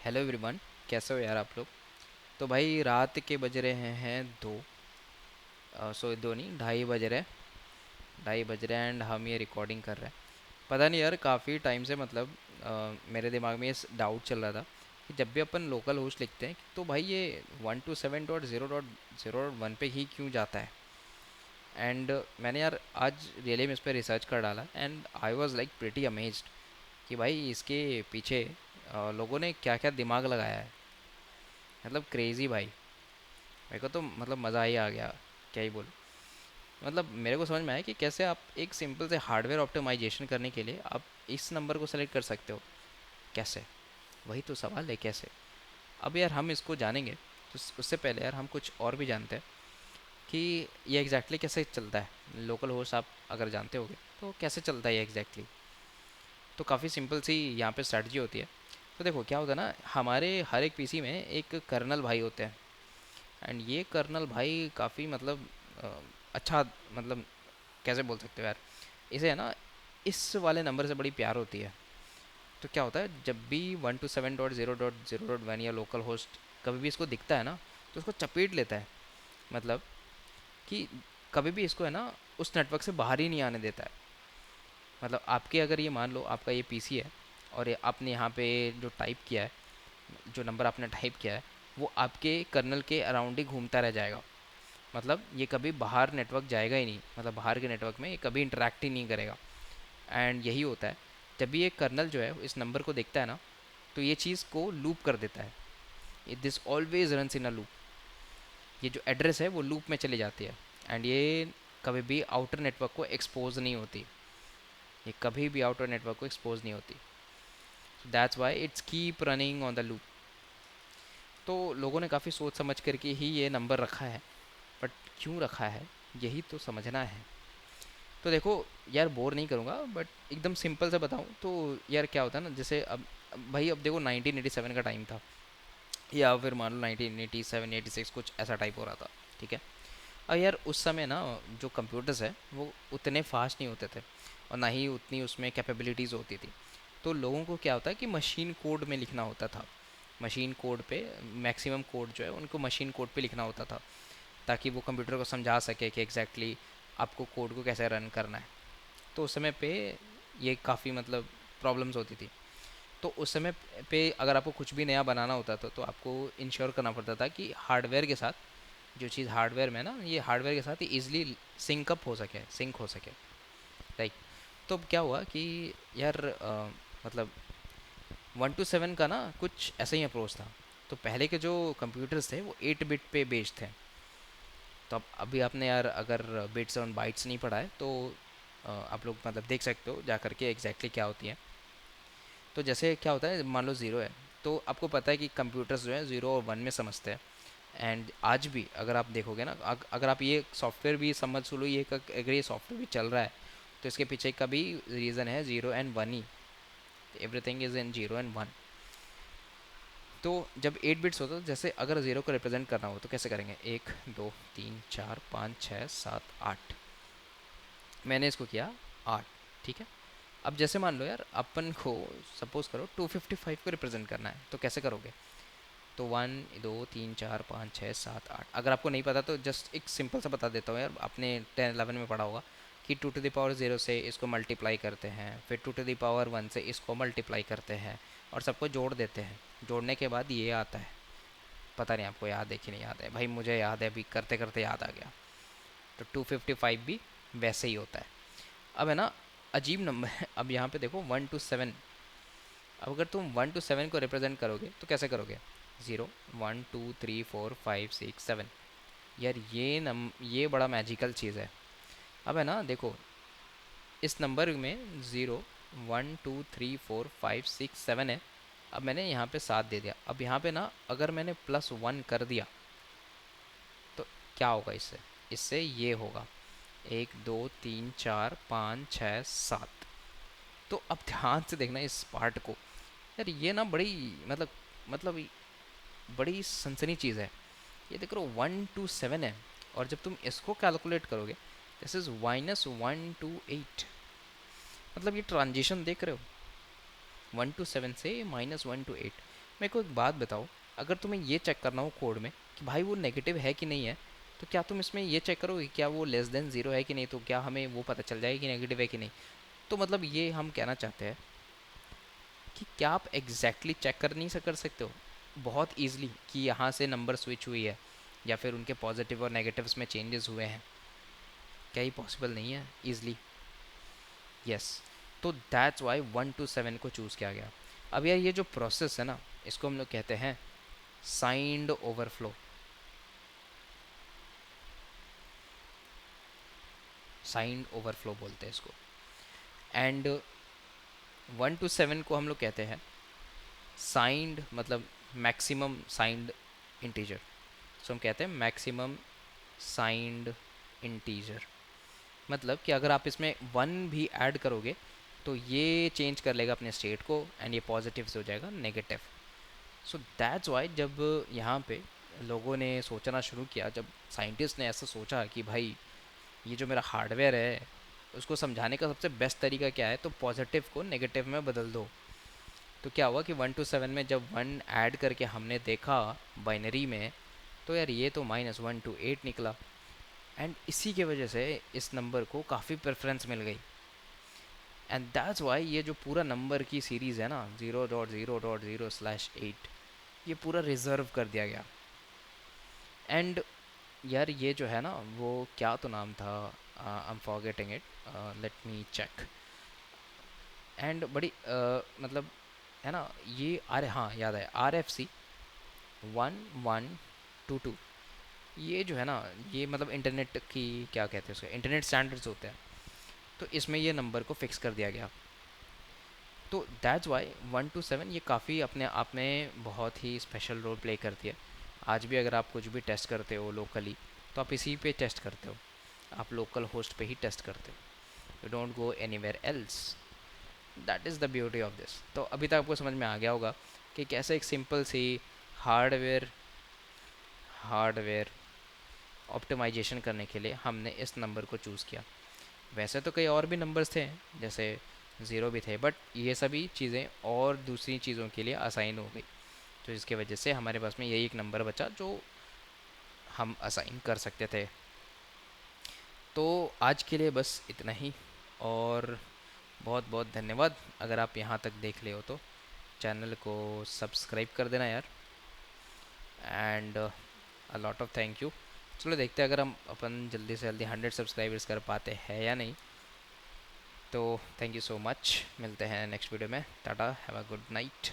Hello everyone. कैसे हो यार आप लोग। तो भाई रात के बज रहे हैं दो। सो दो नहीं, ढाई बज रहे। ढाई बज रहे एंड हम ये रिकॉर्डिंग कर रहे हैं। पता नहीं यार, काफ़ी टाइम से मतलब मेरे दिमाग में ये डाउट चल रहा था कि जब भी अपन लोकल होस्ट लिखते हैं तो भाई ये 127.0.0.1 पे ही क्यों जाता है। एंड मैंने यार आज रियली में इस पर रिसर्च कर डाला and I was like pretty amazed कि भाई इसके पीछे लोगों ने क्या क्या दिमाग लगाया है। मतलब क्रेज़ी भाई। मेरे को तो मतलब मज़ा ही आ गया। क्या ही बोलूं। मतलब मेरे को समझ में आया कि कैसे आप एक सिंपल से हार्डवेयर ऑप्टिमाइजेशन करने के लिए आप इस नंबर को सेलेक्ट कर सकते हो। कैसे, वही तो सवाल है कैसे। अब यार हम इसको जानेंगे तो उससे पहले यार हम कुछ और भी जानते हैं कि ये एग्जैक्टली कैसे चलता है। लोकल होस्ट आप अगर जानते होगे तो कैसे चलता है ये एग्जैक्टली। तो काफ़ी सिंपल सी यहाँ पे स्ट्रैटेजी होती है। तो देखो क्या होता है ना, हमारे हर एक पीसी में एक कर्नल भाई होते हैं। एंड ये कर्नल भाई काफ़ी मतलब अ, अच्छा, मतलब कैसे बोल सकते हो यार, इसे है ना इस वाले नंबर से बड़ी प्यार होती है। तो क्या होता है, जब भी 127.0.0.1 या लोकल होस्ट कभी भी इसको दिखता है ना तो उसको चपेट लेता है। मतलब कि कभी भी इसको है ना उस नेटवर्क से बाहर ही नहीं आने देता है। मतलब आपके, अगर ये मान लो आपका ये पीसी है और ये आपने यहाँ पे जो टाइप किया है, जो नंबर आपने टाइप किया है वो आपके कर्नल के अराउंड ही घूमता रह जाएगा। मतलब ये कभी बाहर नेटवर्क जाएगा ही नहीं, मतलब बाहर के नेटवर्क में ये कभी इंटरेक्ट ही नहीं करेगा। एंड यही होता है, जब भी ये कर्नल जो है इस नंबर को देखता है ना तो ये चीज़ को लूप कर देता है। This always runs in a loop. ये जो एड्रेस है वो लूप में चली जाती है। एंड ये कभी भी आउटर नेटवर्क को एक्सपोज नहीं होती। ये कभी भी आउटर नेटवर्क को एक्सपोज नहीं होती। That's why it's keep running on the loop. तो लोगों ने काफ़ी सोच समझ करके ही ये नंबर रखा है। बट क्यों रखा है, यही तो समझना है। तो देखो यार, बोर नहीं करूँगा बट एकदम सिंपल से बताऊँ तो यार क्या होता है ना, जैसे अब भाई अब देखो 1987 का टाइम था, या फिर मान लो 1987 86 कुछ ऐसा टाइप हो रहा था। ठीक है। अब यार उस समय ना जो कंप्यूटर्स है वो उतने फास्ट नहीं होते थे और ना ही उतनी उसमें कैपेबिलिटीज़ होती थी। तो लोगों को क्या होता है कि मशीन कोड में लिखना होता था। मशीन कोड पे मैक्सिमम कोड जो है उनको मशीन कोड पे लिखना होता था, ताकि वो कंप्यूटर को समझा सके कि एग्जैक्टली आपको कोड को कैसे रन करना है। तो उस समय पे ये काफ़ी मतलब प्रॉब्लम्स होती थी। तो उस समय पे अगर आपको कुछ भी नया बनाना होता था तो आपको इंश्योर करना पड़ता था कि हार्डवेयर के साथ, जो चीज़ हार्डवेयर में ना, ये हार्डवेयर के साथ ही ईजिली सिंक हो सके, सिंक हो सके। राइट। तो अब क्या हुआ कि यार मतलब 127 का ना कुछ ऐसा ही अप्रोच था। तो पहले के जो कंप्यूटर्स थे वो 8 बिट पे बेस्ड थे। तो अब अभी आपने यार अगर बिट्स और बाइट्स नहीं पढ़ा है तो आप लोग मतलब देख सकते हो जा करके एग्जैक्टली क्या होती है। तो जैसे क्या होता है, मान लो ज़ीरो है, तो आपको पता है कि कंप्यूटर्स जो है ज़ीरो और वन में समझते हैं। एंड आज भी अगर आप देखोगे ना, अगर आप ये सॉफ्टवेयर भी समझ लो, ये अगर ये सॉफ्टवेयर भी चल रहा है तो इसके पीछे का भी रीज़न है zero and one he. Everything is in zero and one. तो जब 8 बिट्स होता है, जैसे अगर ज़ीरो को रिप्रेजेंट करना हो तो कैसे करेंगे, एक दो तीन चार पाँच छः सात आठ। मैंने इसको किया आठ। ठीक है। अब जैसे मान लो यार अपन को सपोज करो 255 को रिप्रेजेंट करना है तो कैसे करोगे। तो वन दो तीन चार पाँच छः सात आठ, अगर आपको नहीं पता तो जस्ट एक सिंपल सा बता देता हूँ यार, आपने 10 11 में पढ़ा होगा कि two to the power zero से इसको मल्टीप्लाई करते हैं, फिर two to the power one से इसको मल्टीप्लाई करते हैं और सबको जोड़ देते हैं। जोड़ने के बाद ये आता है। पता नहीं आपको याद है कि नहीं याद है, भाई मुझे याद है, अभी करते करते याद आ गया। तो 255 भी वैसे ही होता है। अब है ना अजीब नंबर है। अब यहाँ पे देखो 1 to 7। अब अगर तुम 1 to 7 को रिप्रेजेंट करोगे तो कैसे करोगे, zero one two three four five six seven. यार ये बड़ा मैजिकल चीज़ है। अब है ना देखो, इस नंबर में zero one two three four five six seven है। अब मैंने यहाँ पे सात दे दिया। अब यहाँ पे ना अगर मैंने +1 कर दिया तो क्या होगा इससे, इससे ये होगा एक दो तीन चार पाँच छः सात। तो अब ध्यान से देखना इस पार्ट को। यार ये ना बड़ी मतलब बड़ी सनसनी चीज़ है। ये देख रहे हो 1 to 7 है, और जब तुम इसको कैलकुलेट करोगे दिस इज -1 to 8। मतलब ये ट्रांजिशन देख रहे हो 1 to 7 से -1 to 8। मेरे को एक बात बताओ, अगर तुम्हें ये चेक करना हो कोड में कि भाई वो नेगेटिव है कि नहीं है, तो क्या तुम इसमें ये चेक करोगे क्या वो लेस देन ज़ीरो है कि नहीं, तो क्या हमें वो पता चल जाएगा कि नेगेटिव है कि नहीं? तो मतलब ये हम कहना चाहते हैं कि क्या आप एग्जैक्टली चेक कर नहीं कर सकते हो बहुत ईजिली कि यहाँ से नंबर स्विच हुई है या फिर उनके पॉजिटिव और नेगेटिव्स में चेंजेस हुए हैं? क्या ये पॉसिबल नहीं है ईजिली? यस। तो दैट्स वाई 1 to 7 को चूज़ किया गया। अब यार ये जो प्रोसेस है ना, इसको हम लोग कहते हैं साइंड ओवरफ्लो। साइंड ओवरफ्लो बोलते हैं इसको। एंड 1 to 7 को हम लोग कहते हैं साइंड, मतलब मैक्सिमम साइंड इंटीजर। सो हम कहते हैं मैक्सिमम साइंड इंटीजर। मतलब कि अगर आप इसमें 1 भी ऐड करोगे तो ये चेंज कर लेगा अपने स्टेट को एंड ये पॉजिटिव से हो जाएगा नेगेटिव। सो दैट्स वाई जब यहाँ पे लोगों ने सोचना शुरू किया, जब साइंटिस्ट ने ऐसा सोचा कि भाई ये जो मेरा हार्डवेयर है उसको समझाने का सबसे बेस्ट तरीका क्या है, तो पॉजिटिव को नेगेटिव में बदल दो। तो क्या हुआ कि 1 to 7 में जब 1 ऐड करके हमने देखा बाइनरी में, तो यार ये तो -1 to 8 निकला। एंड इसी के वजह से इस नंबर को काफ़ी प्रेफरेंस मिल गई। एंड दैट्स वाई ये जो पूरा नंबर की सीरीज़ है ना, 0.0.0/8, ये पूरा रिजर्व कर दिया गया। एंड यार ये जो है ना, वो क्या तो नाम था, I am forgetting it, let me check. And बड़ी मतलब है ना ये, अरे हाँ याद है, RFC 1122। ये जो है ना, ये मतलब इंटरनेट की क्या कहते हैं उसका, इंटरनेट स्टैंडर्ड्स होते हैं। तो इसमें ये नंबर को फिक्स कर दिया गया। तो दैट्स वाई 1 to 7 ये काफ़ी अपने आप में बहुत ही स्पेशल रोल प्ले करती है। आज भी अगर आप कुछ भी टेस्ट करते हो लोकली, तो आप इसी पे टेस्ट करते हो, आप लोकल होस्ट पे ही टेस्ट करते हो, you don't go anywhere else. That is the beauty of this. तो अभी तक आपको समझ में आ गया होगा कि कैसे एक सिंपल सी हार्डवेयर हार्डवेयर ऑप्टिमाइजेशन करने के लिए हमने इस नंबर को चूज़ किया। वैसे तो कई और भी नंबर्स थे, जैसे ज़ीरो भी थे, बट ये सभी चीज़ें और दूसरी चीज़ों के लिए असाइन हो गई, तो इसके वजह से हमारे पास में यही एक नंबर बचा जो हम असाइन कर सकते थे। तो आज के लिए बस इतना ही, और बहुत बहुत धन्यवाद। अगर आप यहाँ तक देख ले हो तो चैनल को सब्सक्राइब कर देना यार, and a lot of thank you. चलो देखते हैं अगर हम अपन जल्दी से जल्दी 100 सब्सक्राइबर्स कर पाते हैं या नहीं। तो थैंक यू सो मच, मिलते हैं नेक्स्ट वीडियो में। Tata, have a good night.